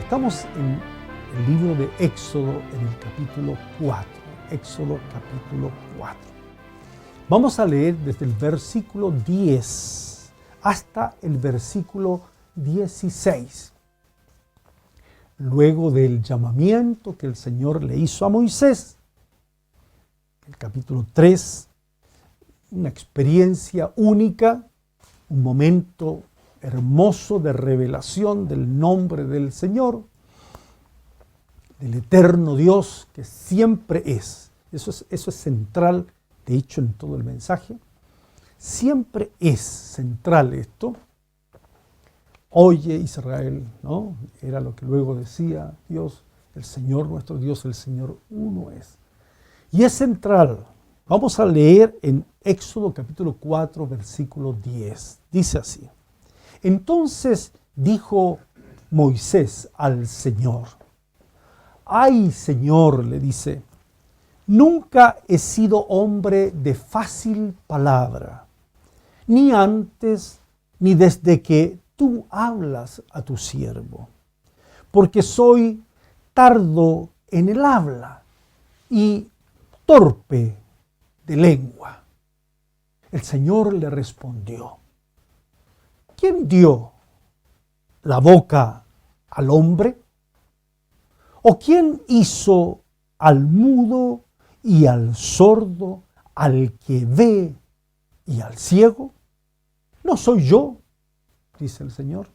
Estamos en el libro de Éxodo en el capítulo 4. Éxodo capítulo 4. Vamos a leer desde el versículo 10 hasta el versículo 16. Luego del llamamiento que el Señor le hizo a Moisés, el capítulo 3, una experiencia única, un momento hermoso de revelación del nombre del Señor, del eterno Dios que siempre es. Eso es central, de hecho, en todo el mensaje. Siempre es central esto. Oye, Israel, ¿no? Era lo que luego decía Dios, el Señor nuestro Dios, el Señor uno es. Y es central. Vamos a leer en Éxodo capítulo 4, versículo 10. Dice así: Entonces dijo Moisés al Señor: ¡Ay, Señor!, le dice, nunca he sido hombre de fácil palabra, ni antes ni desde que tú hablas a tu siervo, porque soy tardo en el habla y torpe de lengua. El Señor le respondió: ¿Quién dio la boca al hombre? ¿O quién hizo al mudo y al sordo, al que ve y al ciego? ¿No soy yo?, dice el Señor.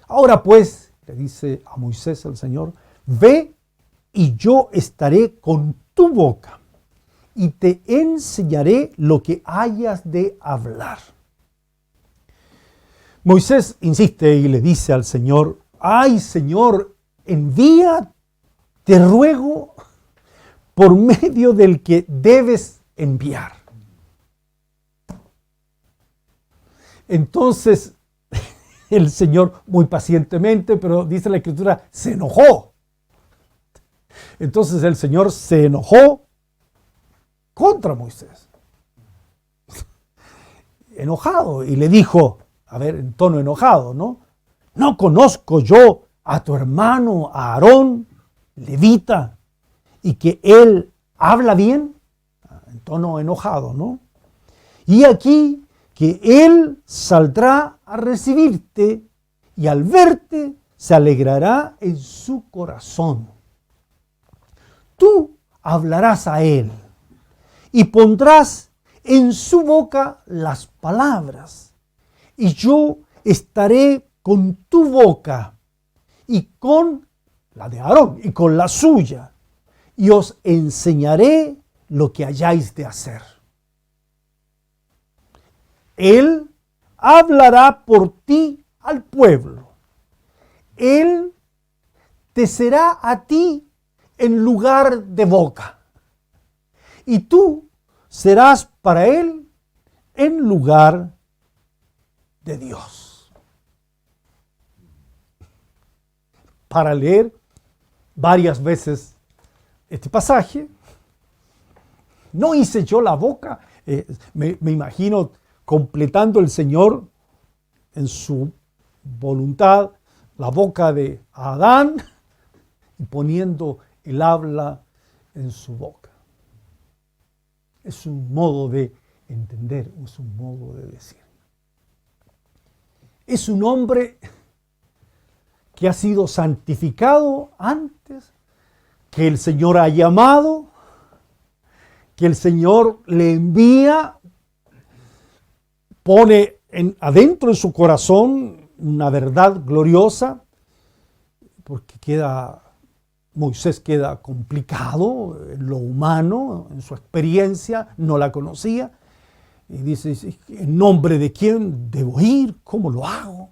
Ahora pues, le dice a Moisés el Señor, ve y yo estaré con tu boca y te enseñaré lo que hayas de hablar. Moisés insiste y le dice al Señor: ¡Ay, Señor, envía, te ruego, por medio del que debes enviar! Entonces el Señor, muy pacientemente, pero dice la Escritura, se enojó. Entonces el Señor se enojó contra Moisés. Enojado, y le dijo, a ver, en tono enojado, ¿no? ¿No conozco yo a tu hermano Aarón, levita, y que él habla bien? En tono enojado, ¿no? Y aquí que él saldrá a recibirte y al verte se alegrará en su corazón. Tú hablarás a él y pondrás en su boca las palabras, y yo estaré con tu boca y con la de Aarón y con la suya, y os enseñaré lo que hayáis de hacer. Él hablará por ti al pueblo. Él te será a ti en lugar de boca, y tú serás para él en lugar de Dios. Para leer varias veces este pasaje, no hice yo la boca, me imagino completando el Señor en su voluntad la boca de Adán y poniendo el habla en su boca. Es un modo de entender, es un modo de decir. Es un hombre que ha sido santificado antes, que el Señor ha llamado, que el Señor le envía, pone adentro de su corazón una verdad gloriosa, porque Moisés queda complicado en lo humano, en su experiencia, no la conocía, y dice, ¿en nombre de quién debo ir? ¿Cómo lo hago?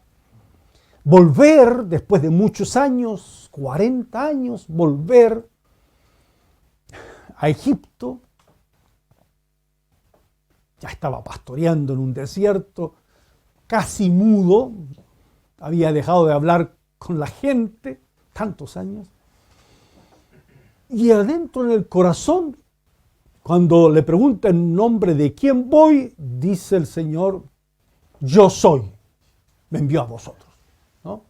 Volver, después de muchos años, 40 años, volver a Egipto. Ya estaba pastoreando en un desierto, casi mudo, había dejado de hablar con la gente, tantos años. Y adentro en el corazón, cuando le pregunta en nombre de quién voy, dice el Señor, yo soy, me envió a vosotros, ¿no?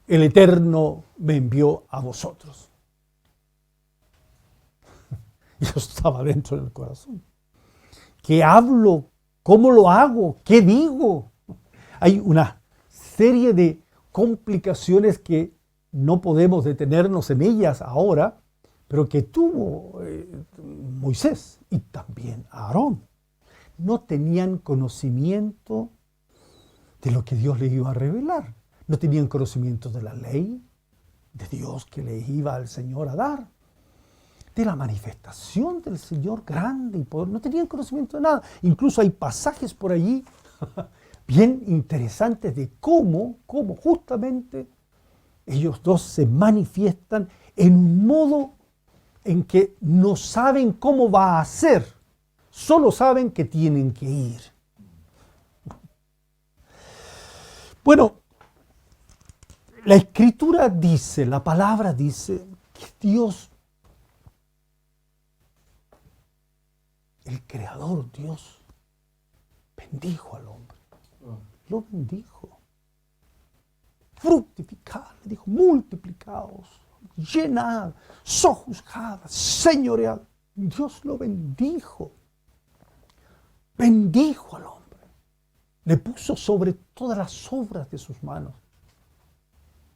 el Eterno me envió a vosotros. Y eso estaba dentro del corazón. ¿Qué hablo? ¿Cómo lo hago? ¿Qué digo? Hay una serie de complicaciones que no podemos detenernos en ellas ahora, pero que tuvo Moisés y también Aarón. No tenían conocimiento de lo que Dios les iba a revelar. No tenían conocimiento de la ley de Dios que les iba al Señor a dar, de la manifestación del Señor grande y poder. No tenían conocimiento de nada. Incluso hay pasajes por allí bien interesantes de cómo justamente ellos dos se manifiestan en un modo en que no saben cómo va a ser, solo saben que tienen que ir. Bueno, la Escritura dice, la palabra dice que Dios, el Creador Dios, bendijo al hombre, lo bendijo. Fructificad, le dijo, multiplicaos, llenad, sojuzgad, señoread. Dios lo bendijo. Bendijo al hombre. Le puso sobre todas las obras de sus manos.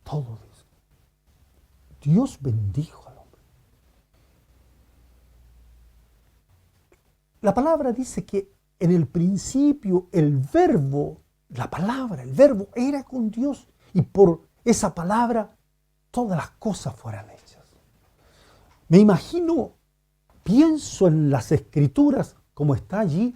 Todo eso. Dios bendijo al hombre. La palabra dice que en el principio el verbo, la palabra, el verbo era con Dios. Y por esa palabra todas las cosas fueran hechas. Me imagino, pienso en las Escrituras como está allí.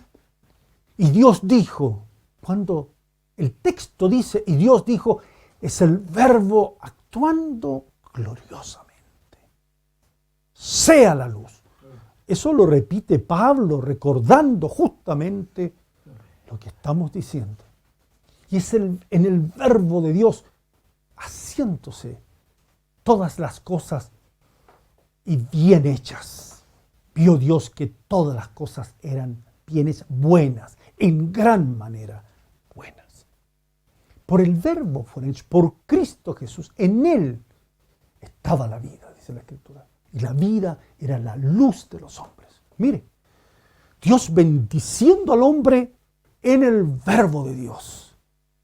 Y Dios dijo, cuando el texto dice, y Dios dijo, es el verbo actuando gloriosamente. Sea la luz. Eso lo repite Pablo, recordando justamente lo que estamos diciendo. Y es en el verbo de Dios, haciéndose todas las cosas y bien hechas. Vio Dios que todas las cosas eran bien hechas, buenas, en gran manera buenas. Por el verbo fueron hechos, por Cristo Jesús. En Él estaba la vida, dice la Escritura. Y la vida era la luz de los hombres. Mire, Dios bendiciendo al hombre en el verbo de Dios,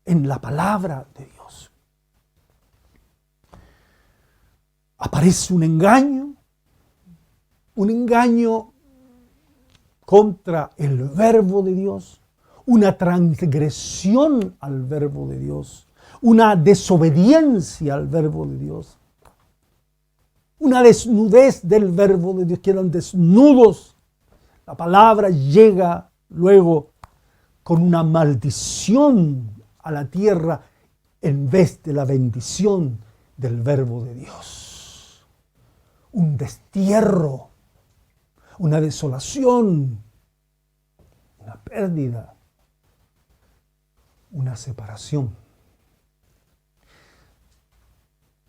en la palabra de Dios. Aparece un engaño contra el verbo de Dios, una transgresión al verbo de Dios, una desobediencia al verbo de Dios, una desnudez del verbo de Dios, quedan desnudos. La palabra llega luego con una maldición a la tierra en vez de la bendición del verbo de Dios. Un destierro, una desolación, una pérdida, una separación.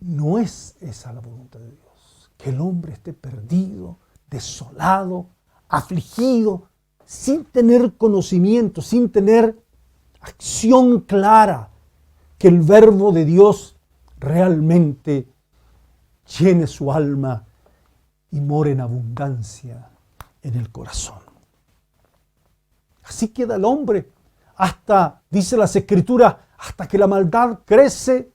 No es esa la voluntad de Dios, que el hombre esté perdido, desolado, afligido, sin tener conocimiento, sin tener acción clara, que el verbo de Dios realmente llene su alma y more en abundancia en el corazón. Así queda el hombre hasta, dice las Escrituras, hasta que la maldad crece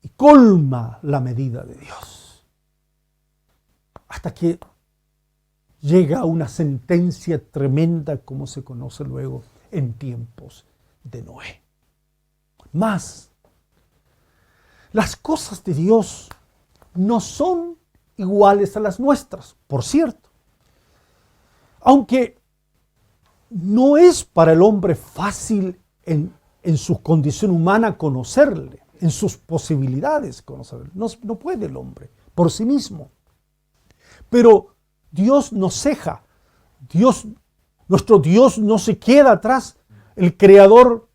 y colma la medida de Dios. Hasta que llega a una sentencia tremenda como se conoce luego en tiempos de Noé. Mas las cosas de Dios no son iguales a las nuestras, por cierto. Aunque no es para el hombre fácil en su condición humana conocerle, en sus posibilidades conocerle. No puede el hombre por sí mismo. Pero Dios no ceja. Nuestro Dios no se queda atrás. El Creador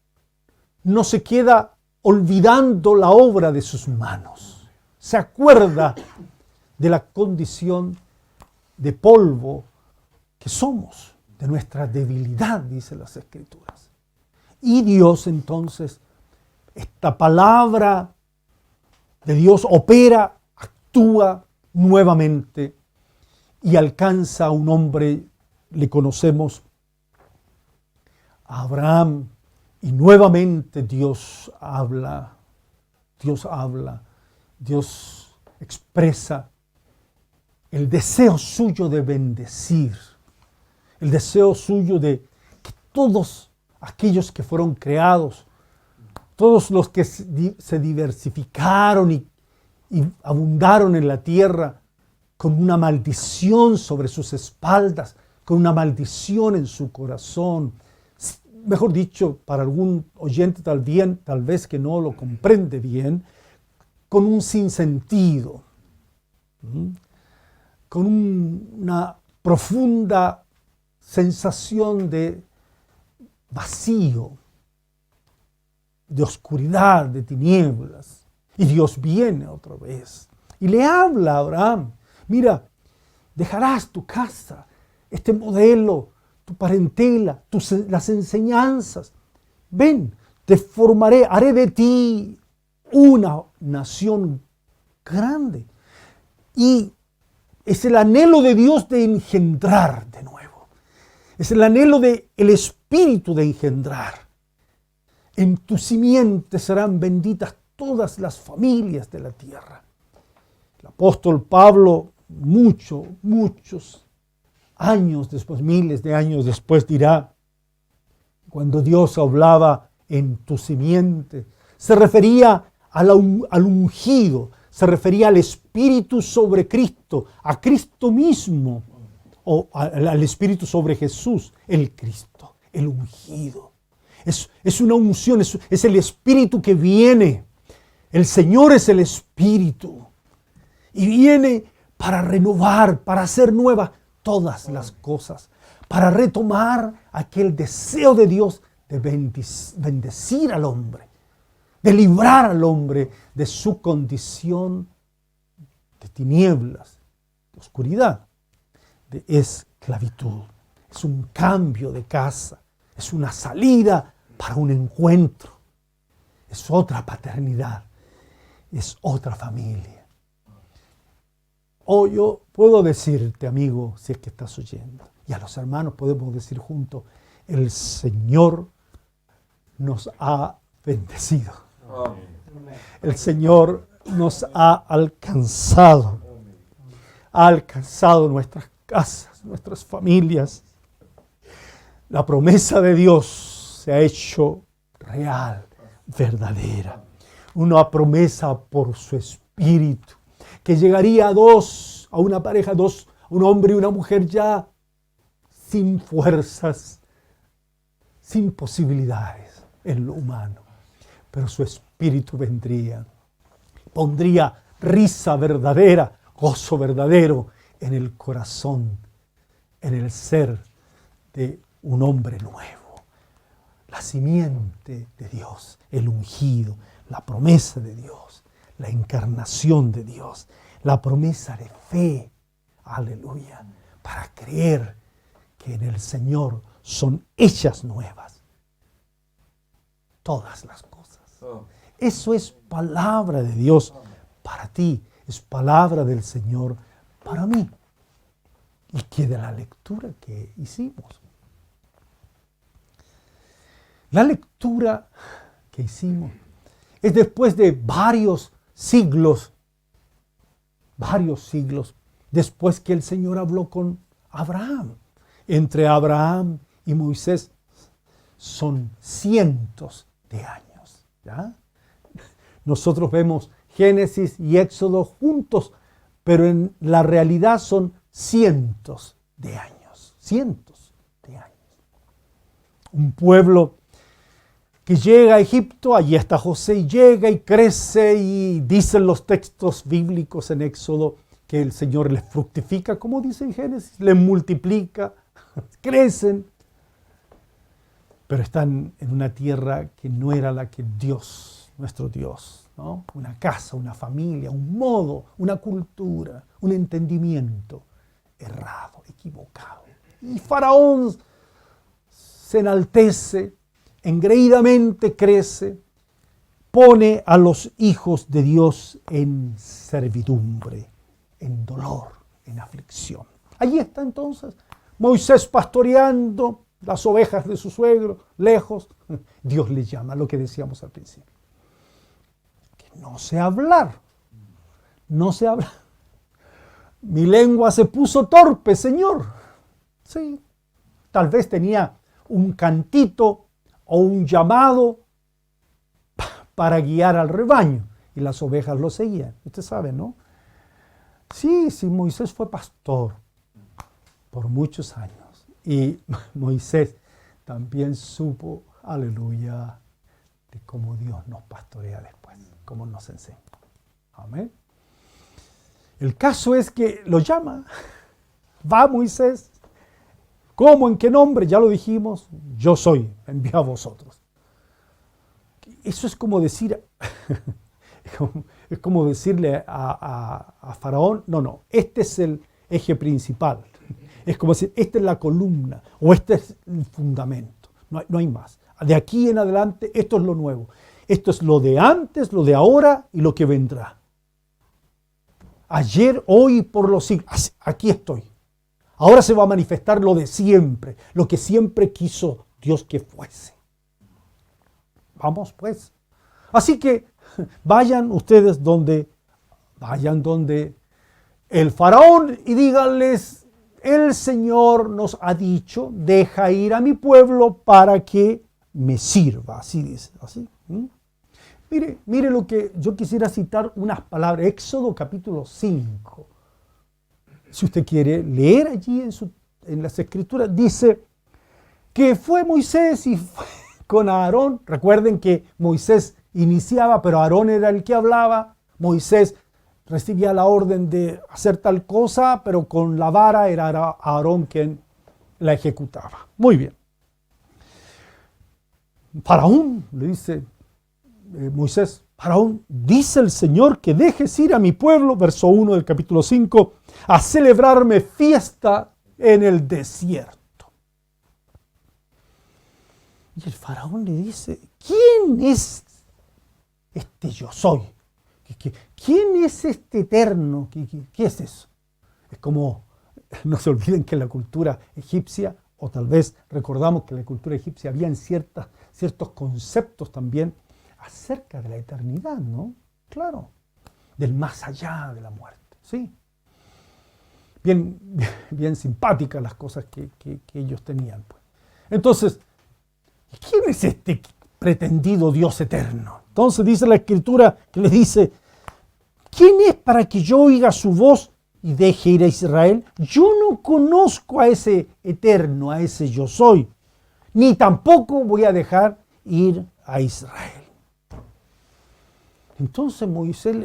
no se queda olvidando la obra de sus manos. Se acuerda de la condición de polvo que somos, de nuestra debilidad, dice las Escrituras. Y Dios entonces, esta palabra de Dios opera, actúa nuevamente y alcanza a un hombre, le conocemos, a Abraham, y nuevamente Dios habla, Dios expresa el deseo suyo de bendecir, el deseo suyo de que todos aquellos que fueron creados, todos los que se diversificaron y abundaron en la tierra con una maldición sobre sus espaldas, con una maldición en su corazón. Mejor dicho, para algún oyente tal vez que no lo comprende bien, con un sinsentido, con una profunda sensación de vacío, de oscuridad, de tinieblas. Y Dios viene otra vez y le habla a Abraham: mira, dejarás tu casa, este modelo, tu parentela, las enseñanzas. Ven, te formaré, haré de ti una nación grande. Y es el anhelo de Dios de engendrar de nuevo. Es el anhelo del Espíritu de engendrar. En tu simiente serán benditas todas las familias de la tierra. El apóstol Pablo, muchos años después, miles de años después, dirá, cuando Dios hablaba en tu simiente, se refería al ungido, se refería al Espíritu sobre Cristo, a Cristo mismo, o al Espíritu sobre Jesús, el Cristo, el ungido. Es una unción, es el Espíritu que viene. El Señor es el Espíritu y viene para renovar, para hacer nuevas todas las cosas, para retomar aquel deseo de Dios de bendecir al hombre, de librar al hombre de su condición de tinieblas, de oscuridad, de esclavitud. Es un cambio de casa, es una salida para un encuentro, es otra paternidad, es otra familia. O yo puedo decirte, amigo, si es que estás oyendo, y a los hermanos podemos decir juntos: el Señor nos ha bendecido. El Señor nos ha alcanzado. Ha alcanzado nuestras casas, nuestras familias. La promesa de Dios se ha hecho real, verdadera. Una promesa por su Espíritu, que llegaría a una pareja, un hombre y una mujer ya sin fuerzas, sin posibilidades en lo humano. Pero su Espíritu vendría, pondría risa verdadera, gozo verdadero en el corazón, en el ser de un hombre nuevo. La simiente de Dios, el ungido, la promesa de Dios, la encarnación de Dios, la promesa de fe, aleluya, para creer que en el Señor son hechas nuevas todas las cosas. Eso es palabra de Dios para ti, es palabra del Señor para mí. Y que de la lectura que hicimos. La lectura que hicimos es después de varios siglos, después que el Señor habló con Abraham. Entre Abraham y Moisés son cientos de años, ¿ya? Nosotros vemos Génesis y Éxodo juntos, pero en la realidad son cientos de años. Un pueblo que llega a Egipto, allí está José, y llega y crece, y dicen los textos bíblicos en Éxodo que el Señor les fructifica, como dice en Génesis, les multiplica, crecen, pero están en una tierra que no era la que Dios, nuestro Dios, ¿no? Una casa, una familia, un modo, una cultura, un entendimiento errado, equivocado. Y Faraón se enaltece, engreídamente crece, pone a los hijos de Dios en servidumbre, en dolor, en aflicción. Allí está entonces Moisés pastoreando las ovejas de su suegro, lejos. Dios le llama, lo que decíamos al principio. Que no sé hablar, no sé hablar. Mi lengua se puso torpe, Señor. Sí, tal vez tenía un cantito o un llamado para guiar al rebaño y las ovejas lo seguían. Usted sabe, ¿no? Sí, Moisés fue pastor por muchos años y Moisés también supo, aleluya, de cómo Dios nos pastorea después, cómo nos enseña. Amén. El caso es que lo llama, va Moisés, ¿cómo? ¿En qué nombre? Ya lo dijimos, yo soy, envío a vosotros. Eso es como decir, es como decirle a Faraón, no, este es el eje principal. Es como decir, esta es la columna o este es el fundamento. No hay más. De aquí en adelante, esto es lo nuevo. Esto es lo de antes, lo de ahora y lo que vendrá. Ayer, hoy, por los siglos. Aquí estoy. Ahora se va a manifestar lo de siempre, lo que siempre quiso Dios que fuese. Vamos pues. Así que vayan ustedes donde el faraón y díganles, el Señor nos ha dicho, deja ir a mi pueblo para que me sirva. Así dice, así. Mire lo que yo quisiera citar unas palabras. Éxodo capítulo 5. Si usted quiere leer allí en las escrituras, dice que fue Moisés y fue con Aarón. Recuerden que Moisés iniciaba, pero Aarón era el que hablaba. Moisés recibía la orden de hacer tal cosa, pero con la vara era Aarón quien la ejecutaba. Muy bien. Faraón, le dice Moisés, Faraón, dice el Señor que dejes ir a mi pueblo, verso 1 del capítulo 5, a celebrarme fiesta en el desierto. Y el faraón le dice, ¿quién es este yo soy? ¿Quién es este eterno? ¿Qué es eso? Es como, no se olviden que en la cultura egipcia, o tal vez recordamos que en la cultura egipcia habían ciertos conceptos también acerca de la eternidad, ¿no? Claro, del más allá de la muerte, ¿sí? Bien simpáticas las cosas que ellos tenían, pues. Entonces, ¿quién es este pretendido Dios eterno? Entonces dice la Escritura que le dice, ¿quién es para que yo oiga su voz y deje ir a Israel? Yo no conozco a ese eterno, a ese yo soy, ni tampoco voy a dejar ir a Israel. Entonces Moisés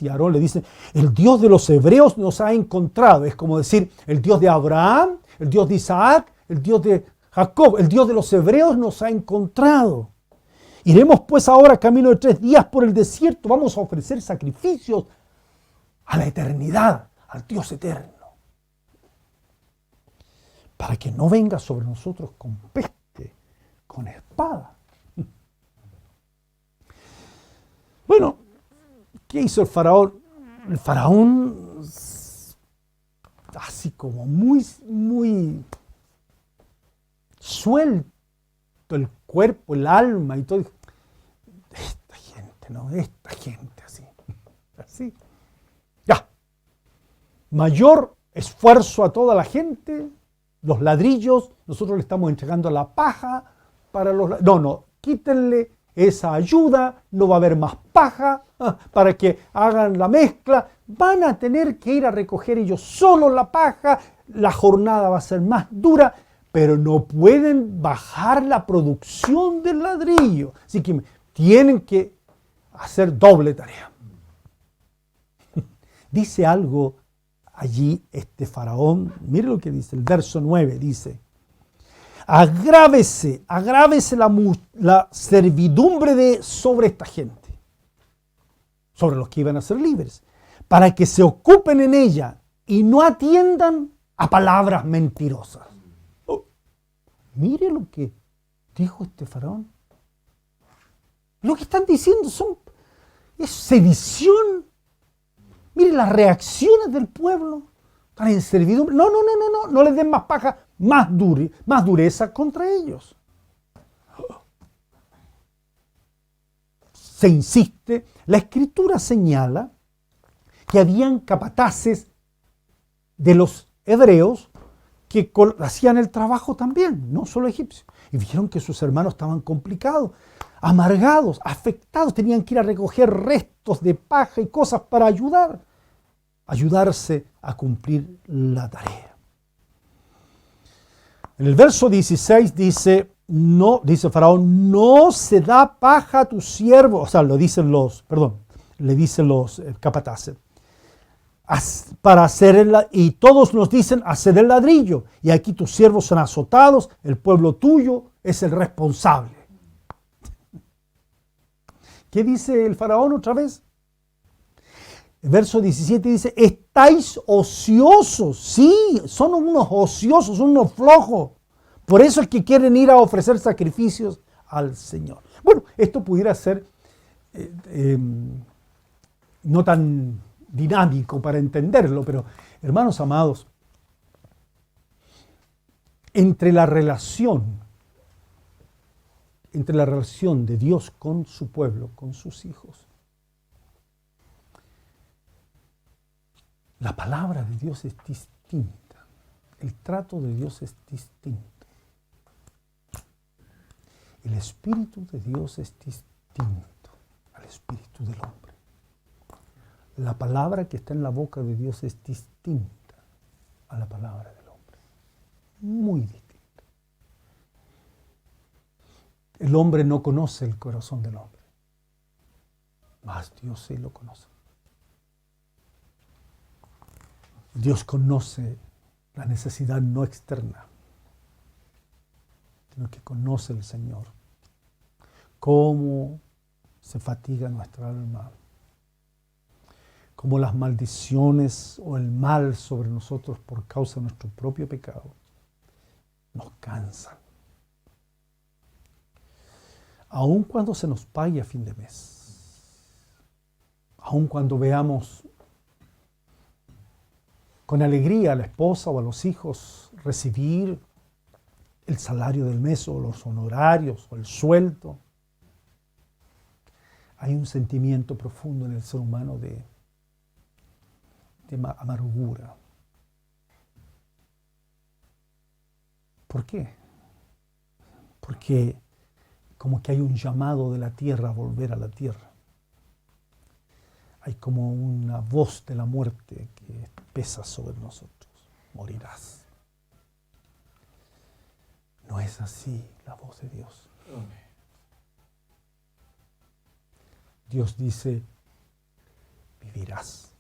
y Aarón le dicen, el Dios de los hebreos nos ha encontrado. Es como decir, el Dios de Abraham, el Dios de Isaac, el Dios de Jacob, el Dios de los hebreos nos ha encontrado. Iremos pues ahora camino de 3 días por el desierto. Vamos a ofrecer sacrificios a la eternidad, al Dios eterno. Para que no venga sobre nosotros con peste, con espada. Bueno, ¿qué hizo el faraón? El faraón, así como muy suelto el cuerpo, el alma y todo. Esta gente, ¿no? Esta gente así. Ya. Mayor esfuerzo a toda la gente, los ladrillos, nosotros le estamos entregando la paja para los... No, quítenle esa ayuda, no va a haber más paja para que hagan la mezcla, van a tener que ir a recoger ellos solos la paja, la jornada va a ser más dura, pero no pueden bajar la producción del ladrillo, así que tienen que hacer doble tarea. Dice algo allí este faraón, mire lo que dice, el verso 9 dice, agrávese la servidumbre sobre esta gente, sobre los que iban a ser libres, para que se ocupen en ella y no atiendan a palabras mentirosas. Mire lo que dijo este faraón. Lo que están diciendo es sedición. Mire las reacciones del pueblo. Están en servidumbre. No les den más paja, más dureza contra ellos. Se insiste, la Escritura señala que habían capataces de los hebreos que hacían el trabajo también, no solo egipcios. Y vieron que sus hermanos estaban complicados, amargados, afectados, tenían que ir a recoger restos de paja y cosas para ayudarse a cumplir la tarea. En el verso 16 dice Faraón, no se da paja a tu siervo, o sea, le dicen los capataces, para hacer y todos nos dicen hacer el ladrillo, y aquí tus siervos son azotados, el pueblo tuyo es el responsable. ¿Qué dice el faraón otra vez? El verso 17 dice, estáis ociosos, sí, son unos ociosos, son unos flojos, por eso es que quieren ir a ofrecer sacrificios al Señor. Bueno, esto pudiera ser no tan dinámico para entenderlo, pero hermanos amados, entre la relación de Dios con su pueblo, con sus hijos, la palabra de Dios es distinta, el trato de Dios es distinto, el Espíritu de Dios es distinto al Espíritu del hombre. La palabra que está en la boca de Dios es distinta a la palabra del hombre. Muy distinta. El hombre no conoce el corazón del hombre, mas Dios sí lo conoce. Dios conoce la necesidad no externa, sino que conoce el Señor. Cómo se fatiga nuestra alma, como las maldiciones o el mal sobre nosotros por causa de nuestro propio pecado nos cansan. Aun cuando se nos pague a fin de mes, aun cuando veamos con alegría a la esposa o a los hijos recibir el salario del mes o los honorarios o el sueldo, hay un sentimiento profundo en el ser humano de amargura. ¿Por qué? Porque como que hay un llamado de la tierra a volver a la tierra. Hay como una voz de la muerte que pesa sobre nosotros. Morirás. No es así la voz de Dios. Dios dice, vivirás.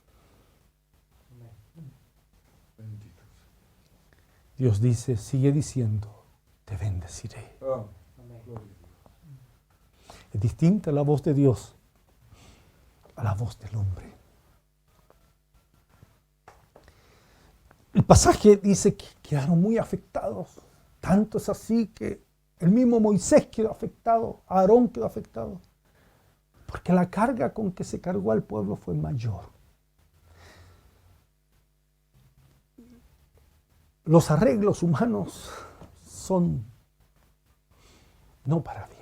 Dios dice, sigue diciendo, te bendeciré. Es distinta la voz de Dios a la voz del hombre. El pasaje dice que quedaron muy afectados. Tanto es así que el mismo Moisés quedó afectado, Aarón quedó afectado, porque la carga con que se cargó al pueblo fue mayor. Los arreglos humanos son no para bien.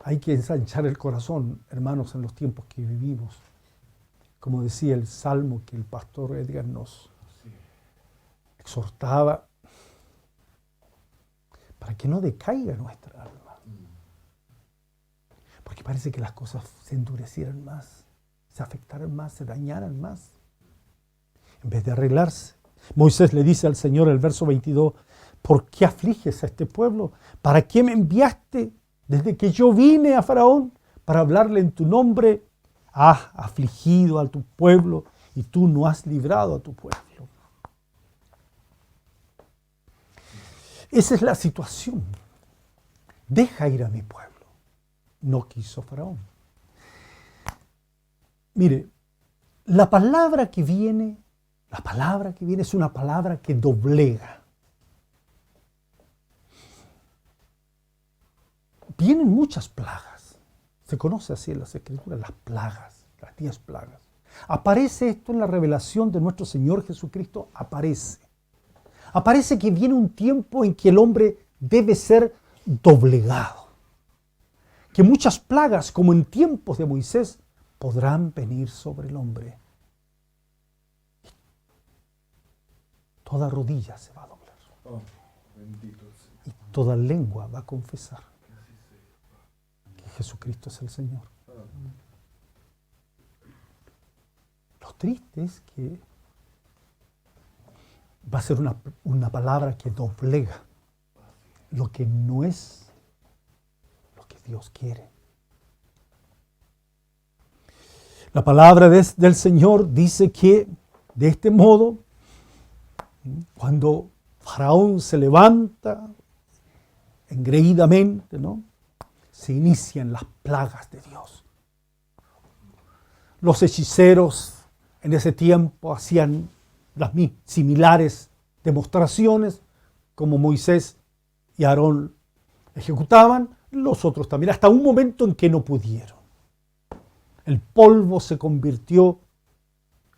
Hay que ensanchar el corazón, hermanos, en los tiempos que vivimos. Como decía el salmo que el pastor Edgar nos exhortaba, para que no decaiga nuestra alma. Porque parece que las cosas se endurecieran más, se afectaran más, se dañaran más, en vez de arreglarse. Moisés le dice al Señor, el verso 22, ¿por qué afliges a este pueblo? ¿Para qué me enviaste desde que yo vine a Faraón para hablarle en tu nombre? Has afligido a tu pueblo y tú no has librado a tu pueblo. Esa es la situación. Deja ir a mi pueblo. No quiso Faraón. Mire, la palabra que viene es una palabra que doblega. vienen muchas plagas. Se conoce así en las Escrituras, las plagas, las 10 plagas. Aparece esto en la revelación de nuestro Señor Jesucristo, aparece. Aparece que viene un tiempo en que el hombre debe ser doblegado. Que muchas plagas, como en tiempos de Moisés, podrán venir sobre el hombre. Toda rodilla se va a doblar. Oh, bendito sea. Y toda lengua va a confesar que Jesucristo es el Señor. Lo triste es que va a ser una palabra que doblega lo que no es lo que Dios quiere. La palabra del Señor dice que de este modo, cuando Faraón se levanta engreídamente, ¿no?, se inician las plagas de Dios. Los hechiceros en ese tiempo hacían las similares demostraciones como Moisés y Aarón ejecutaban, los otros también, hasta un momento en que no pudieron. El polvo se convirtió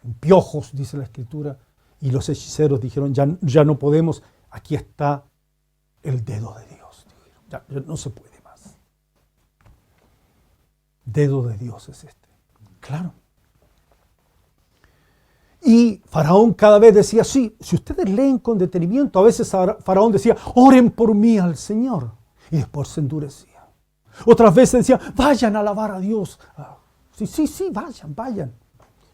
en piojos, dice la Escritura, y los hechiceros dijeron, ya no podemos, aquí está el dedo de Dios. Ya no se puede más. Dedo de Dios es este. Claro. Y Faraón cada vez decía, sí, si ustedes leen con detenimiento, a veces Faraón decía, oren por mí al Señor. Y después se endurecía. Otras veces decía, vayan a alabar a Dios. Sí, vayan.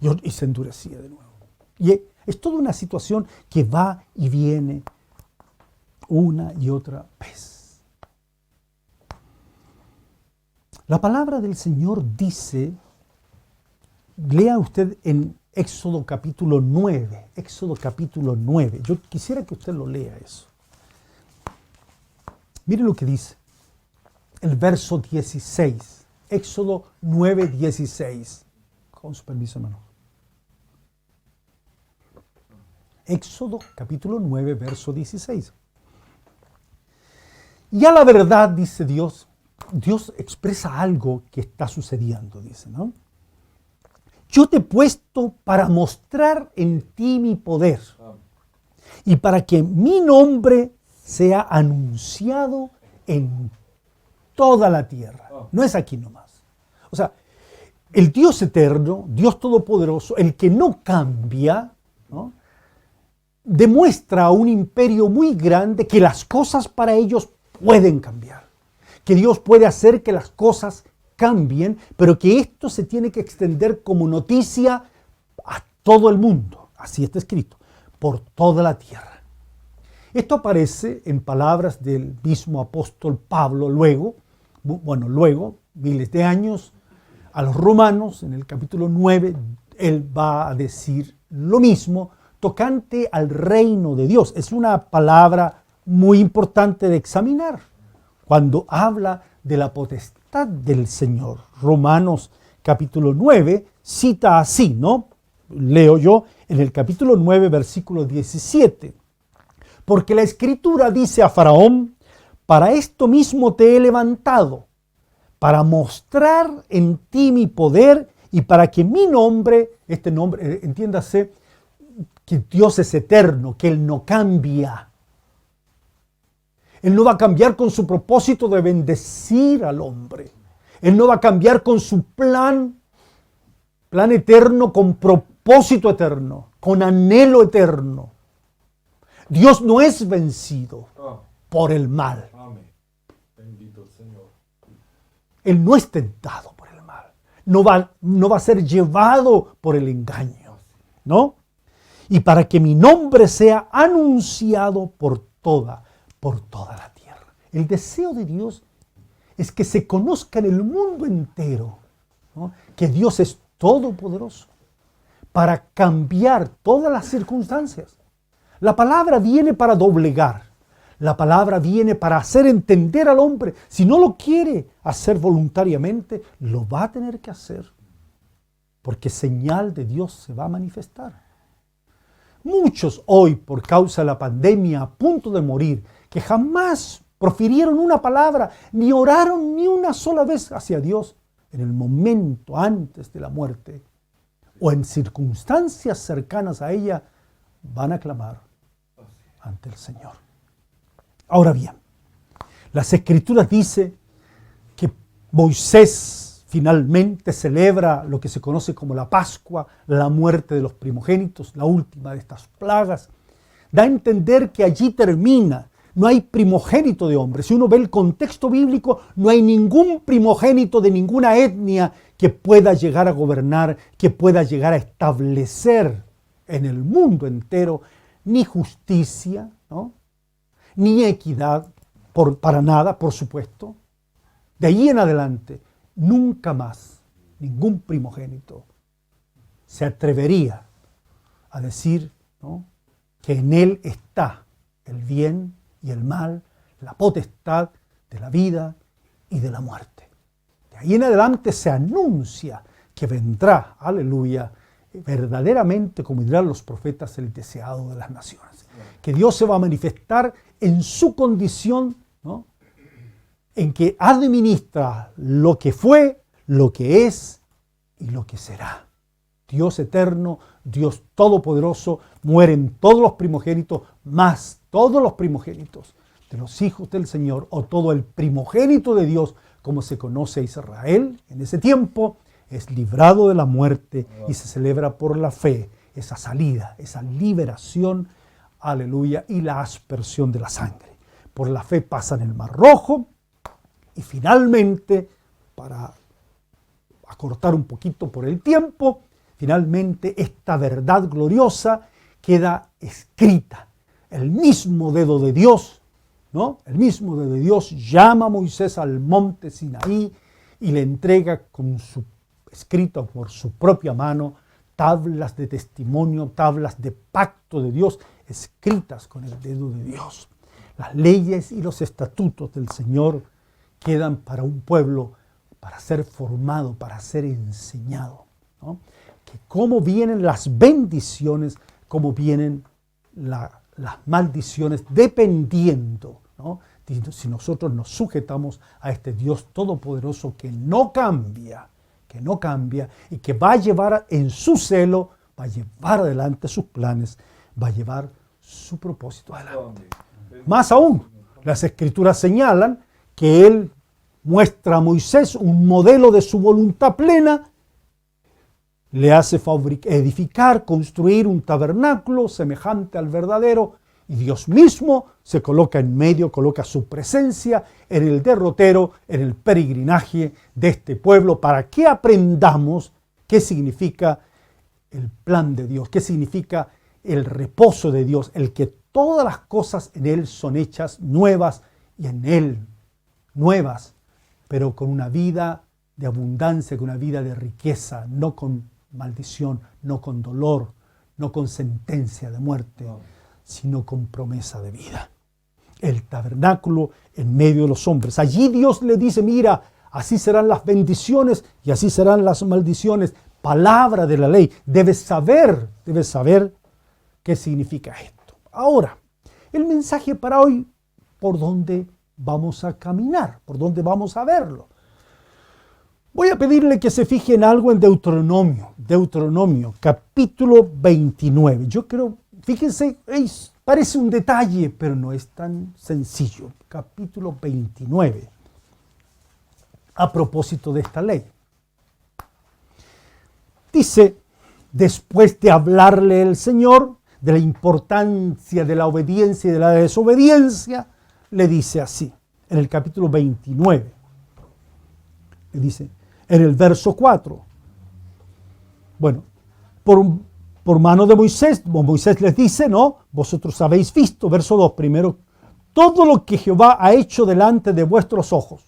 Y se endurecía de nuevo. Y es toda una situación que va y viene una y otra vez. La palabra del Señor dice, lea usted en Éxodo capítulo 9. Éxodo capítulo 9. Yo quisiera que usted lo lea eso. Mire lo que dice. El verso 16. Éxodo 9, 16. Con su permiso, hermano. Éxodo capítulo 9, verso 16. Y a la verdad, dice Dios, Dios expresa algo que está sucediendo, dice, ¿no? Yo te he puesto para mostrar en ti mi poder y para que mi nombre sea anunciado en toda la tierra. No es aquí nomás. O sea, el Dios eterno, Dios todopoderoso, el que no cambia, ¿no?, demuestra a un imperio muy grande que las cosas para ellos pueden cambiar. Que Dios puede hacer que las cosas cambien, pero que esto se tiene que extender como noticia a todo el mundo. Así está escrito, por toda la tierra. Esto aparece en palabras del mismo apóstol Pablo luego, miles de años, a los romanos, en el capítulo 9, él va a decir lo mismo tocante al reino de Dios. Es una palabra muy importante de examinar cuando habla de la potestad del Señor. Romanos capítulo 9 cita así, ¿no? Leo yo en el capítulo 9, versículo 17. Porque la Escritura dice a Faraón, para esto mismo te he levantado, para mostrar en ti mi poder y para que mi nombre, este nombre, entiéndase, que Dios es eterno, que Él no cambia. Él no va a cambiar con su propósito de bendecir al hombre. Él no va a cambiar con su plan eterno, con propósito eterno, con anhelo eterno. Dios no es vencido por el mal. Amén. Bendito el Señor. Él no es tentado por el mal. No va a ser llevado por el engaño, ¿no? Y para que mi nombre sea anunciado por toda la tierra. El deseo de Dios es que se conozca en el mundo entero, ¿no?, que Dios es todopoderoso para cambiar todas las circunstancias. La palabra viene para doblegar. La palabra viene para hacer entender al hombre. Si no lo quiere hacer voluntariamente, lo va a tener que hacer. Porque señal de Dios se va a manifestar. Muchos hoy, por causa de la pandemia, a punto de morir, que jamás profirieron una palabra, ni oraron ni una sola vez hacia Dios en el momento antes de la muerte o en circunstancias cercanas a ella, van a clamar ante el Señor. Ahora bien, las Escrituras dicen que Moisés finalmente celebra lo que se conoce como la Pascua, la muerte de los primogénitos, la última de estas plagas. Da a entender que allí termina. No hay primogénito de hombre. Si uno ve el contexto bíblico, no hay ningún primogénito de ninguna etnia que pueda llegar a gobernar, que pueda llegar a establecer en el mundo entero ni justicia, ¿no?, ni equidad, para nada, por supuesto. De ahí en adelante, nunca más ningún primogénito se atrevería a decir, ¿no?, que en él está el bien y el mal, la potestad de la vida y de la muerte. De ahí en adelante se anuncia que vendrá, aleluya, verdaderamente, como dirán los profetas, el deseado de las naciones. Que Dios se va a manifestar en su condición, ¿no?, en que administra lo que fue, lo que es y lo que será. Dios eterno, Dios todopoderoso, mueren todos los primogénitos, más todos los primogénitos de los hijos del Señor, o todo el primogénito de Dios, como se conoce a Israel en ese tiempo, es librado de la muerte y se celebra por la fe esa salida, esa liberación, aleluya, y la aspersión de la sangre. Por la fe pasan el Mar Rojo y finalmente, para acortar un poquito por el tiempo, finalmente esta verdad gloriosa queda escrita. El mismo dedo de Dios, ¿no?, el mismo dedo de Dios llama a Moisés al monte Sinaí y le entrega escrito por su propia mano, tablas de testimonio, tablas de pacto de Dios, escritas con el dedo de Dios. Las leyes y los estatutos del Señor quedan para un pueblo, para ser formado, para ser enseñado, ¿no?, que cómo vienen las bendiciones, cómo vienen las maldiciones, dependiendo, ¿no?, si nosotros nos sujetamos a este Dios todopoderoso que no cambia y que va a llevar en su celo, va a llevar adelante sus planes, va a llevar su propósito adelante. Más aún, las Escrituras señalan que Él muestra a Moisés un modelo de su voluntad plena, le hace edificar, construir un tabernáculo semejante al verdadero, y Dios mismo se coloca en medio, coloca su presencia en el derrotero, en el peregrinaje de este pueblo, para que aprendamos qué significa el plan de Dios, qué significa el reposo de Dios, el que todas las cosas en Él son hechas nuevas y en Él nuevas, pero con una vida de abundancia, con una vida de riqueza, no con maldición, no con dolor, no con sentencia de muerte, sino con promesa de vida. El tabernáculo en medio de los hombres. Allí Dios le dice, mira, así serán las bendiciones y así serán las maldiciones. Palabra de la ley. Debes saber qué significa esto. Ahora, el mensaje para hoy, ¿por dónde vamos a caminar? ¿Por dónde vamos a verlo? Voy a pedirle que se fije en algo en Deuteronomio, capítulo 29. Yo creo, fíjense, parece un detalle, pero no es tan sencillo. Capítulo 29, a propósito de esta ley. Dice, después de hablarle el Señor de la importancia de la obediencia y de la desobediencia, le dice así, en el capítulo 29, le dice, en el verso 4, bueno, por mano de Moisés les dice, no, vosotros habéis visto, verso 2 primero, todo lo que Jehová ha hecho delante de vuestros ojos.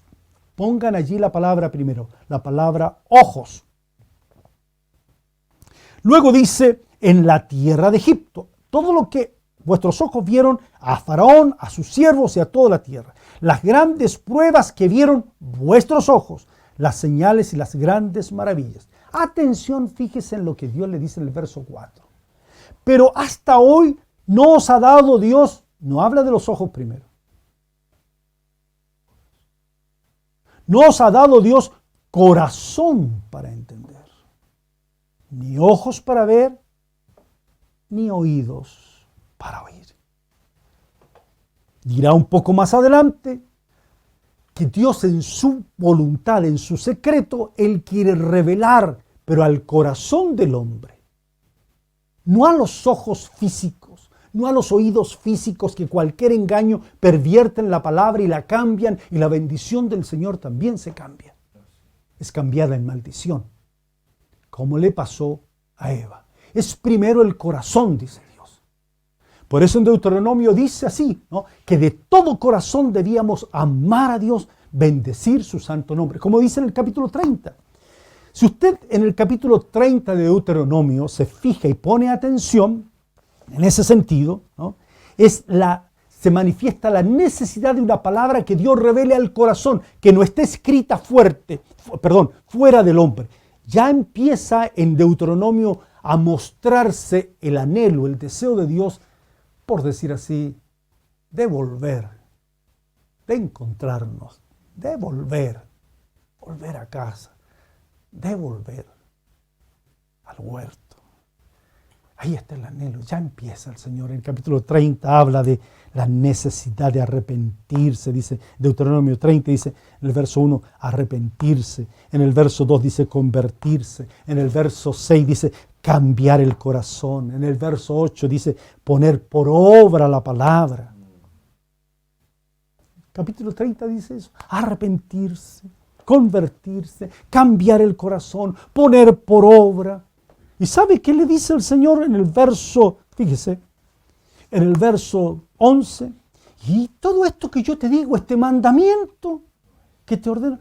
Pongan allí la palabra primero, la palabra ojos. Luego dice, en la tierra de Egipto, todo lo que vuestros ojos vieron a Faraón, a sus siervos y a toda la tierra. Las grandes pruebas que vieron vuestros ojos, las señales y las grandes maravillas. Atención, fíjese en lo que Dios le dice en el verso 4. Pero hasta hoy no os ha dado Dios, no habla de los ojos primero. No os ha dado Dios corazón para entender, ni ojos para ver, ni oídos para oír. Dirá un poco más adelante que Dios en su voluntad, en su secreto, Él quiere revelar, pero al corazón del hombre, no a los ojos físicos, no a los oídos físicos que cualquier engaño pervierten la palabra y la cambian, y la bendición del Señor también se cambia. Es cambiada en maldición, como le pasó a Eva. Es primero el corazón, dice Dios. Por eso en Deuteronomio dice así, ¿no?, que de todo corazón debíamos amar a Dios, bendecir su santo nombre, como dice en el capítulo 30. Si usted en el capítulo 30 de Deuteronomio se fija y pone atención, en ese sentido, ¿no?, se manifiesta la necesidad de una palabra que Dios revele al corazón, que no esté escrita fuera del hombre. Ya empieza en Deuteronomio a mostrarse el anhelo, el deseo de Dios, por decir así, de volver, de encontrarnos, de volver a casa, de volver al huerto. Ahí está el anhelo, ya empieza el Señor. En el capítulo 30 habla de la necesidad de arrepentirse, dice Deuteronomio 30, dice en el verso 1, arrepentirse. En el verso 2 dice convertirse. En el verso 6 dice cambiar el corazón. En el verso 8 dice poner por obra la palabra. Capítulo 30 dice eso, arrepentirse, convertirse, cambiar el corazón, poner por obra. ¿Y sabe qué le dice el Señor en el verso, fíjese, en el verso 11? Y todo esto que yo te digo, este mandamiento que te ordeno,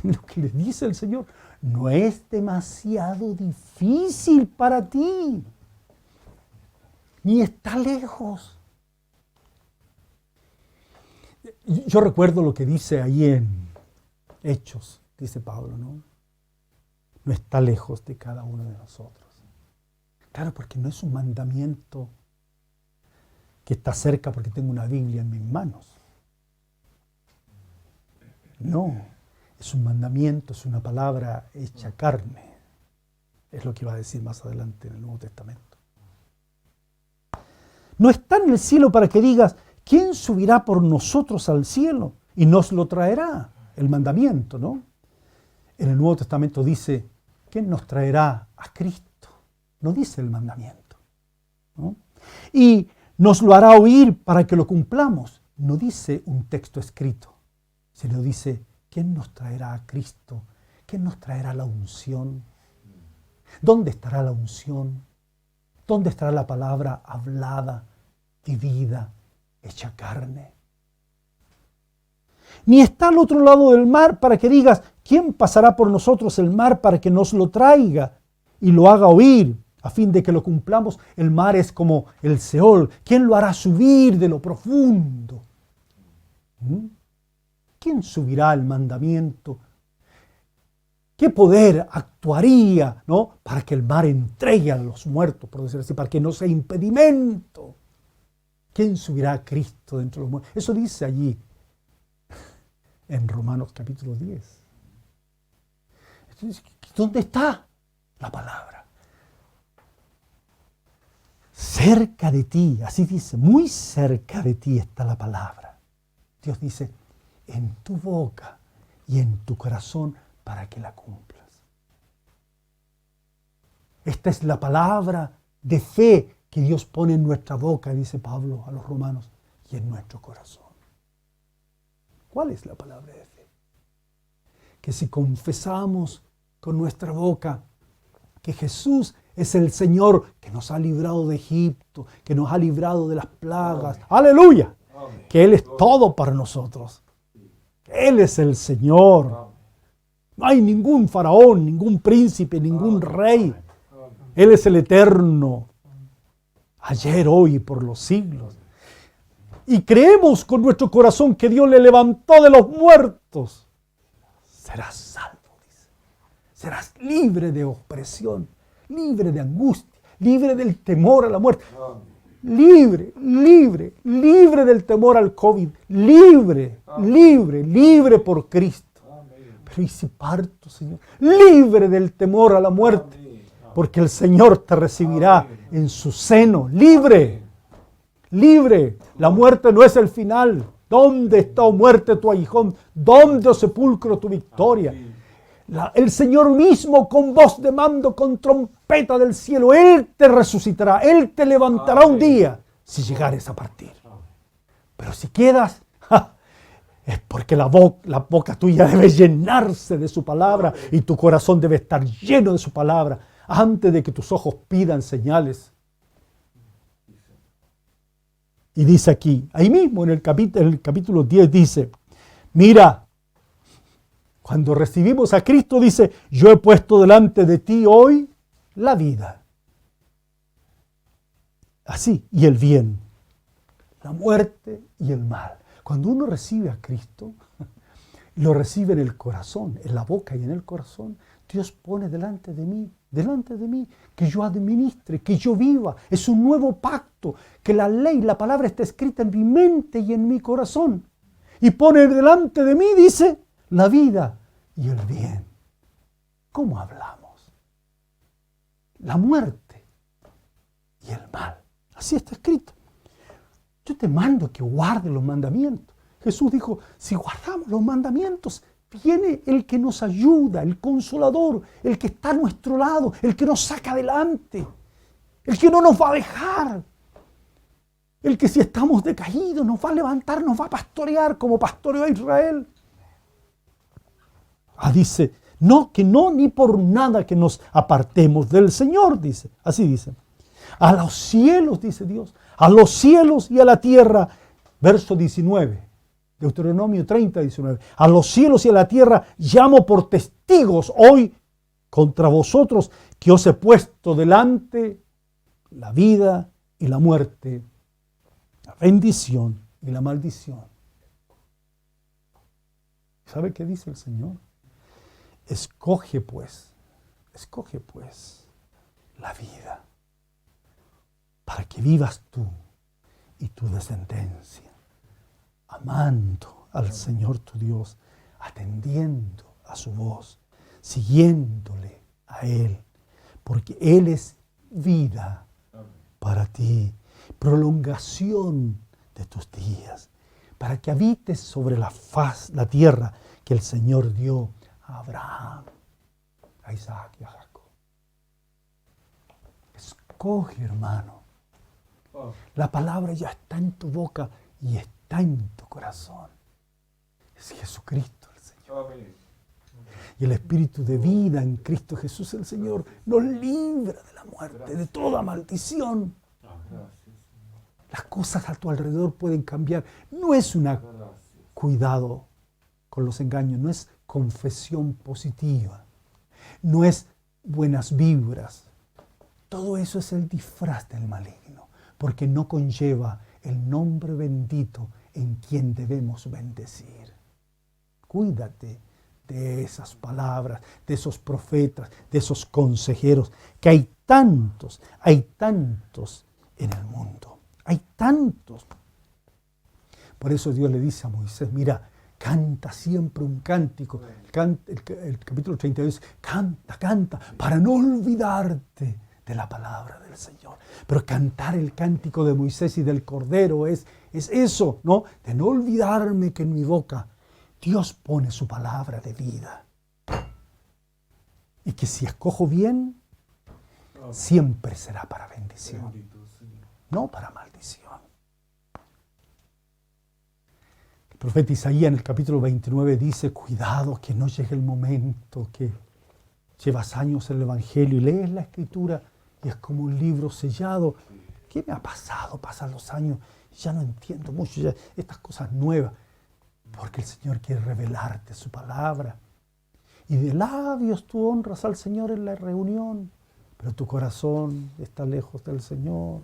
lo que le dice el Señor, no es demasiado difícil para ti, ni está lejos. Yo recuerdo lo que dice ahí en Hechos, dice Pablo, ¿no? No está lejos de cada uno de nosotros. Claro, porque no es un mandamiento que está cerca porque tengo una Biblia en mis manos. No, es un mandamiento, es una palabra hecha carne. Es lo que va a decir más adelante en el Nuevo Testamento. No está en el cielo para que digas, ¿quién subirá por nosotros al cielo? Y nos lo traerá, el mandamiento, ¿no? En el Nuevo Testamento dice, ¿quién nos traerá a Cristo? No dice el mandamiento, ¿no? Y nos lo hará oír para que lo cumplamos. No dice un texto escrito, sino dice, ¿quién nos traerá a Cristo? ¿Quién nos traerá la unción? ¿Dónde estará la unción? ¿Dónde estará la palabra hablada, vivida, hecha carne? Ni está al otro lado del mar para que digas, ¿quién pasará por nosotros el mar para que nos lo traiga y lo haga oír a fin de que lo cumplamos? El mar es como el Seol. ¿Quién lo hará subir de lo profundo? ¿Quién subirá el mandamiento? ¿Qué poder actuaría, ¿no?, para que el mar entregue a los muertos, por decir así, para que no sea impedimento? ¿Quién subirá a Cristo dentro de los muertos? Eso dice allí en Romanos capítulo 10. Entonces, ¿dónde está la palabra? Cerca de ti, así dice, muy cerca de ti está la palabra. Dios dice, en tu boca y en tu corazón para que la cumplas. Esta es la palabra de fe que Dios pone en nuestra boca, dice Pablo a los romanos, y en nuestro corazón. ¿Cuál es la palabra de fe? Que si confesamos con nuestra boca que Jesús es el Señor que nos ha librado de Egipto, que nos ha librado de las plagas, Amén. ¡Aleluya! Amén. Que Él es todo para nosotros. Él es el Señor. Amén. No hay ningún faraón, ningún príncipe, ningún rey. Él es el eterno, ayer, hoy y por los siglos. Y creemos con nuestro corazón que Dios le levantó de los muertos. Serás salvo, dice. Serás libre de opresión, libre de angustia, libre del temor a la muerte. Libre, libre, libre del temor al COVID. Libre, libre, libre por Cristo. y si parto, Señor, libre del temor a la muerte, Amén. porque el Señor te recibirá Amén. en su seno, libre, libre. La muerte no es el final. ¿Dónde está, oh muerte, tu aguijón? ¿Dónde, oh sepulcro, tu victoria? Amén. El Señor mismo, con voz de mando, con trompeta del cielo, Él te resucitará, Él te levantará un día, si llegares a partir. Pero si quedas, es porque la boca tuya debe llenarse de su palabra y tu corazón debe estar lleno de su palabra antes de que tus ojos pidan señales. Y dice aquí, ahí mismo en el capítulo 10 dice, mira, cuando recibimos a Cristo dice, yo he puesto delante de ti hoy la vida. Así, y el bien, la muerte y el mal. Cuando uno recibe a Cristo, lo recibe en el corazón, en la boca y en el corazón, Dios pone delante de mí, que yo administre, que yo viva. Es un nuevo pacto, que la ley, la palabra está escrita en mi mente y en mi corazón. Y pone delante de mí, dice, la vida y el bien. ¿Cómo hablamos? La muerte y el mal. Así está escrito. Yo te mando que guardes los mandamientos. Jesús dijo, si guardamos los mandamientos, viene el que nos ayuda, el consolador, el que está a nuestro lado, el que nos saca adelante, el que no nos va a dejar, el que si estamos decaídos nos va a levantar, nos va a pastorear como pastoreó a Israel. Dice, no, que no, ni por nada que nos apartemos del Señor, dice, así dice. A los cielos, dice Dios, a los cielos y a la tierra, verso 19. Deuteronomio 30, 19. A los cielos y a la tierra llamo por testigos hoy contra vosotros que os he puesto delante la vida y la muerte, la bendición y la maldición. ¿Sabe qué dice el Señor? Escoge pues la vida para que vivas tú y tu descendencia, amando al Señor tu Dios, atendiendo a su voz, siguiéndole a Él, porque Él es vida para ti, prolongación de tus días, para que habites sobre la faz, la tierra que el Señor dio a Abraham, a Isaac y a Jacob. Escoge, hermano. La palabra ya está en tu boca y está en tu corazón. Es Jesucristo el Señor. Amén. Y el Espíritu de vida en Cristo Jesús el Señor nos libra de la muerte, de toda maldición. Las cosas a tu alrededor pueden cambiar. No es cuidado con los engaños, no es confesión positiva, no es buenas vibras. Todo eso es el disfraz del maligno, porque no conlleva el nombre bendito en quien debemos bendecir. Cuídate de esas palabras, de esos profetas, de esos consejeros, que hay tantos en el mundo. Hay tantos. Por eso Dios le dice a Moisés, mira, canta siempre un cántico. El capítulo 32 dice, canta, para no olvidarte de la palabra del Señor. Pero cantar el cántico de Moisés y del Cordero es eso, ¿no? De no olvidarme que en mi boca Dios pone su palabra de vida. Y que si escojo bien, siempre será para bendición, no para maldición. El profeta Isaías en el capítulo 29 dice, cuidado que no llegue el momento que llevas años en el Evangelio y lees la Escritura y es como un libro sellado. ¿Qué me ha pasado? Pasan los años, ya no entiendo mucho ya estas cosas nuevas. Porque el Señor quiere revelarte su palabra. Y de labios tú honras al Señor en la reunión, pero tu corazón está lejos del Señor.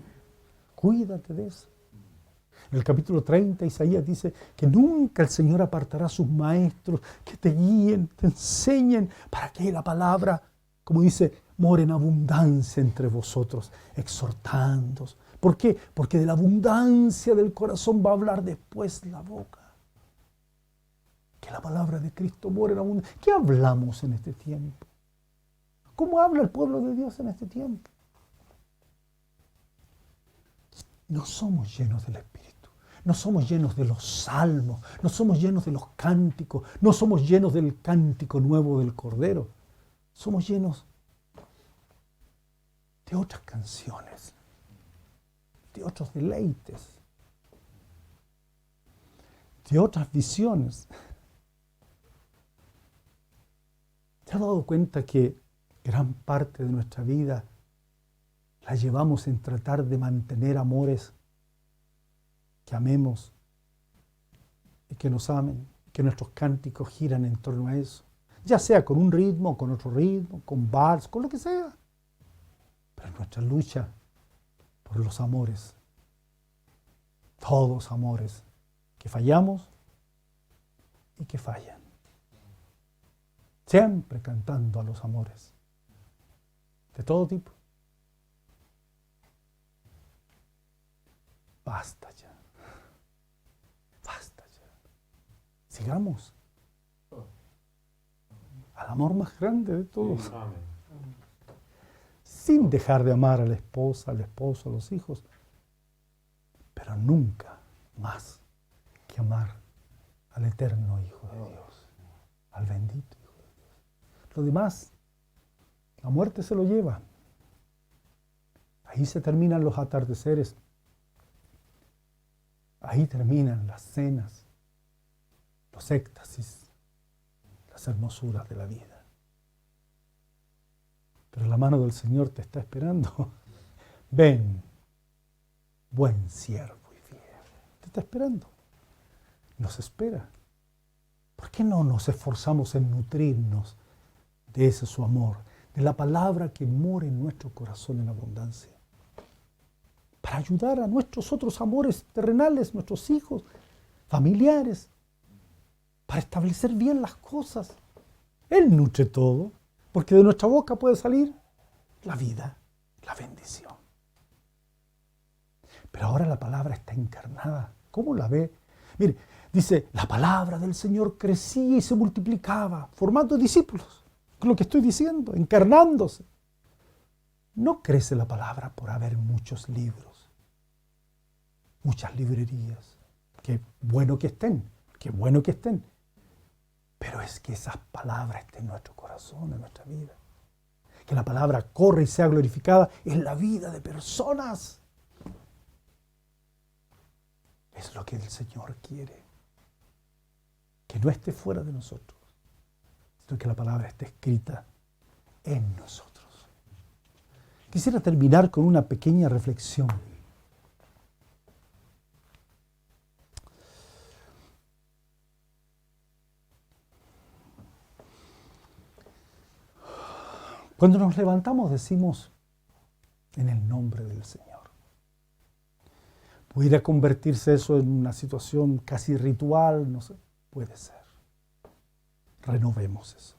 Cuídate de eso. En el capítulo 30, Isaías dice que nunca el Señor apartará a sus maestros que te guíen, te enseñen, para que la palabra, como dice, more en abundancia entre vosotros, exhortándoos. ¿Por qué? Porque de la abundancia del corazón va a hablar después la boca. Que la palabra de Cristo mora en abundancia. ¿Qué hablamos en este tiempo? ¿Cómo habla el pueblo de Dios en este tiempo? No somos llenos del Espíritu. No somos llenos de los salmos. No somos llenos de los cánticos. No somos llenos del cántico nuevo del Cordero. Somos llenos de otras canciones, de otros deleites, de otras visiones. ¿Te has dado cuenta que gran parte de nuestra vida la llevamos en tratar de mantener amores que amemos y que nos amen, que nuestros cánticos giran en torno a eso? Ya sea con un ritmo, con otro ritmo, con vals, con lo que sea. Pero nuestra lucha por los amores, todos amores, que fallamos y que fallan. Siempre cantando a los amores, de todo tipo. Basta ya. Basta ya. Sigamos al amor más grande de todos. Amén. Sin dejar de amar a la esposa, al esposo, a los hijos, pero nunca más que amar al eterno Hijo de Dios, al bendito Hijo de Dios. Lo demás, la muerte se lo lleva. Ahí se terminan los atardeceres, ahí terminan las cenas, los éxtasis, las hermosuras de la vida. Pero la mano del Señor te está esperando. Ven, buen siervo y fiel. Te está esperando. Nos espera. ¿Por qué no nos esforzamos en nutrirnos de ese su amor, de la palabra que mora en nuestro corazón en abundancia? Para ayudar a nuestros otros amores terrenales, nuestros hijos, familiares, para establecer bien las cosas. Él nutre todo. Porque de nuestra boca puede salir la vida, la bendición. Pero ahora la palabra está encarnada. ¿Cómo la ve? Mire, dice, la palabra del Señor crecía y se multiplicaba, formando discípulos. Es lo que estoy diciendo, encarnándose. No crece la palabra por haber muchos libros, muchas librerías. Qué bueno que estén, qué bueno que estén. Pero es que esas palabras estén en nuestro corazón, en nuestra vida. Que la palabra corra y sea glorificada en la vida de personas. Es lo que el Señor quiere. Que no esté fuera de nosotros, sino que la palabra esté escrita en nosotros. Quisiera terminar con una pequeña reflexión. Cuando nos levantamos decimos en el nombre del Señor. ¿Pudiera convertirse eso en una situación casi ritual? No sé, puede ser. Renovemos eso.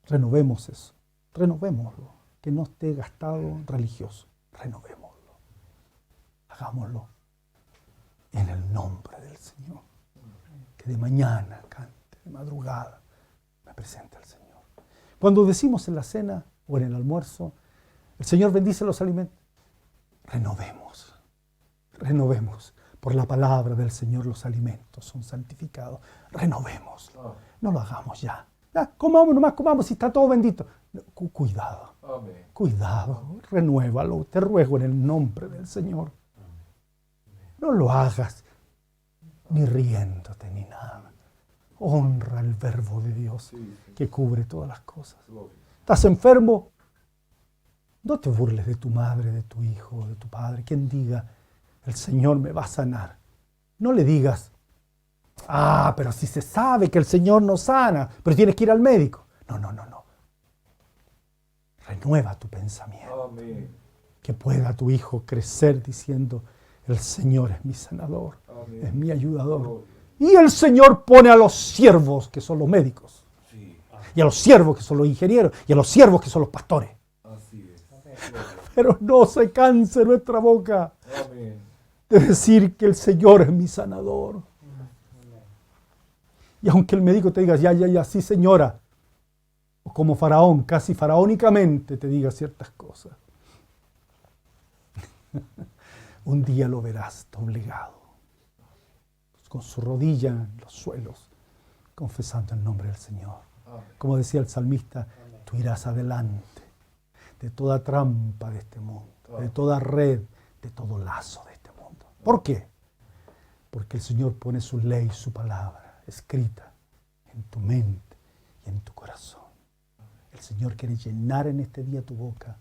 Renovemos eso. Renovémoslo. Que no esté gastado religioso. Renovémoslo. Hagámoslo en el nombre del Señor. Que de mañana cante, de madrugada me presente al Señor. Cuando decimos en la cena o en el almuerzo, el Señor bendice los alimentos, renovemos. Por la palabra del Señor los alimentos son santificados. Renovemos. No lo hagamos ya. Comamos nomás, comamos si está todo bendito. Cuidado. Amén. Cuidado. Renuévalo. Te ruego en el nombre del Señor. No lo hagas ni riéndote ni nada. Honra el verbo de Dios que cubre todas las cosas. ¿Estás enfermo? No te burles de tu madre, de tu hijo, de tu padre. Quien diga, el Señor me va a sanar. No le digas, pero si se sabe que el Señor no sana, pero tienes que ir al médico. No. Renueva tu pensamiento. Amén. Que pueda tu hijo crecer diciendo, el Señor es mi sanador, Amén. es mi ayudador. Y el Señor pone a los siervos, que son los médicos, Sí. y a los siervos, que son los ingenieros, y a los siervos, que son los pastores. Así es. Pero no se canse nuestra boca Amén. de decir que el Señor es mi sanador. Y aunque el médico te diga, ya, sí señora, o como Faraón, casi faraónicamente te diga ciertas cosas, un día lo verás doblegado, con su rodilla en los suelos, confesando el nombre del Señor. Como decía el salmista, tú irás adelante de toda trampa de este mundo, de toda red, de todo lazo de este mundo. ¿Por qué? Porque el Señor pone su ley, su palabra, escrita en tu mente y en tu corazón. El Señor quiere llenar en este día tu boca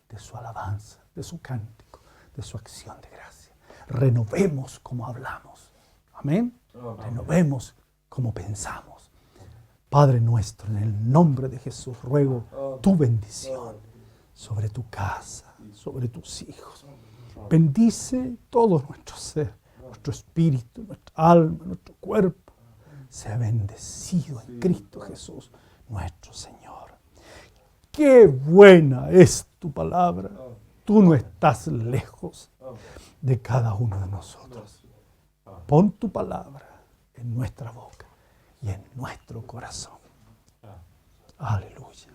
de su alabanza, de su cántico, de su acción de gracia. Renovemos como hablamos. Amén. Renovemos como pensamos. Padre nuestro, en el nombre de Jesús, ruego tu bendición sobre tu casa, sobre tus hijos. Bendice todo nuestro ser, nuestro espíritu, nuestra alma, nuestro cuerpo. Sea bendecido en Cristo Jesús, nuestro Señor. ¡Qué buena es tu palabra! Tú no estás lejos de cada uno de nosotros. Pon tu palabra en nuestra boca y en nuestro corazón. Aleluya.